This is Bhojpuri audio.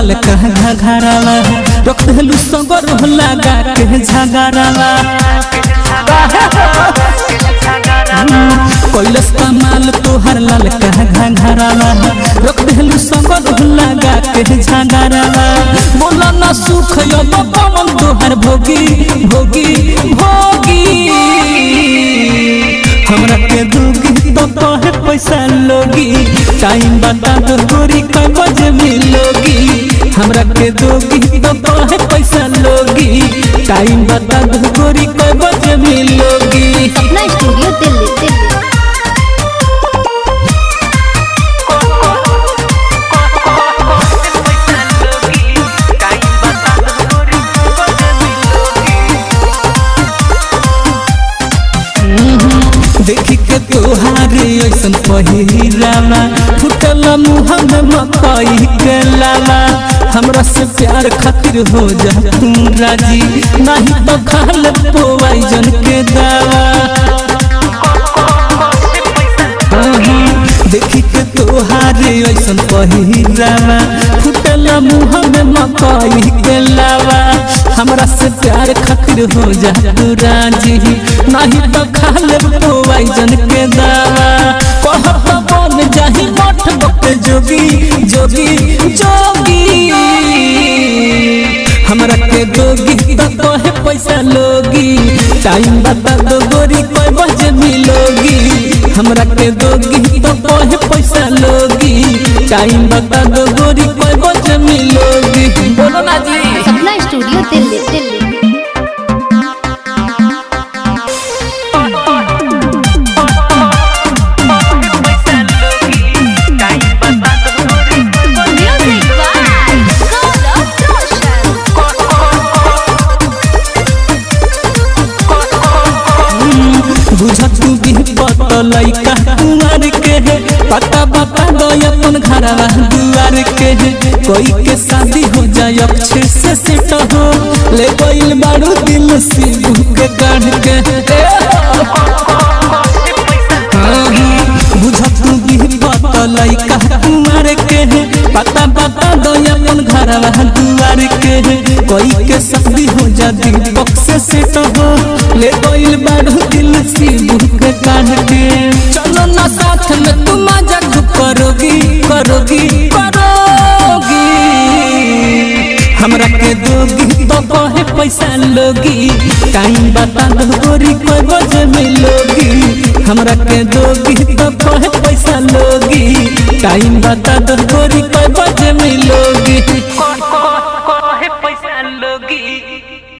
लाल कहा घरावा रख देलू सगर लगा के झगड़ावा कैलस कमाल तोहर लाल कहा घरावा रख देलू सगर लगा के झगड़ावा बोला ना सुख पवन तोहर भोगी भोगी भोगी हमरा के दूगी तो तोहे पैसा लोगी टाइम बता दो गोरी कब बजे मिलोगी हमरा के दोगी तो तोहे पैसा लोगी टाइम बता दो गोरी कब बजे मिलोगी। सपना स्टूडियो दिल्ली दिल्ली। देखी के तोहारे ऐसन पहिरावा फुटल मुँह में मकई के लावा हमरा से प्यार खातिर हो जा तू राजी नहीं तो खा ले पोवाइजन के दावा। देखी के तोहारे ऐसन पहिरावा फुटल मुँह में मकई के लावा हमरा से प्यार खातिर हो जा तू राजी नहीं तो खा ले पोवाइजन के दावा कहत बन जाही मठ बके जोगी जोगी जोगी हमरा के दोगी तो तोहे पैसा लोगी टाइम बता दो गोरी कोई बजे मिलोगी हमरा के दोगी तो तोहे पैसा लोगी टाइम बता दो गोरी कोई बजे मिलोगी। बोलो ना जी। सपना स्टूडियो दिल्ली दिल्ली। बुझा तू भी बतलाई का कुंवर के है पता बता दो अपन घरवा दुआर के है कोई के शादी हो जाए अच्छे से सेट हो ले गइल बारू दिल से के काढ़ के बुझा तू भी बतलाई का कुंवर के है पता बता दो अपन घरवा दुआर के है कोई के शादी हो जा दीपक से सेट हो ले गइल बारू दिल से के काढ़ के चलो ना साथ में तुम मजा करोगी करोगी करोगी हमरा के दोगी तो कहे पैसा लोगी टाइम बता दो गोरी कोई बजे मिलोगी हमरा के दोगी तो कहे पैसा लोगी टाइम बता दो गोरी कोई बजे मिलोगी।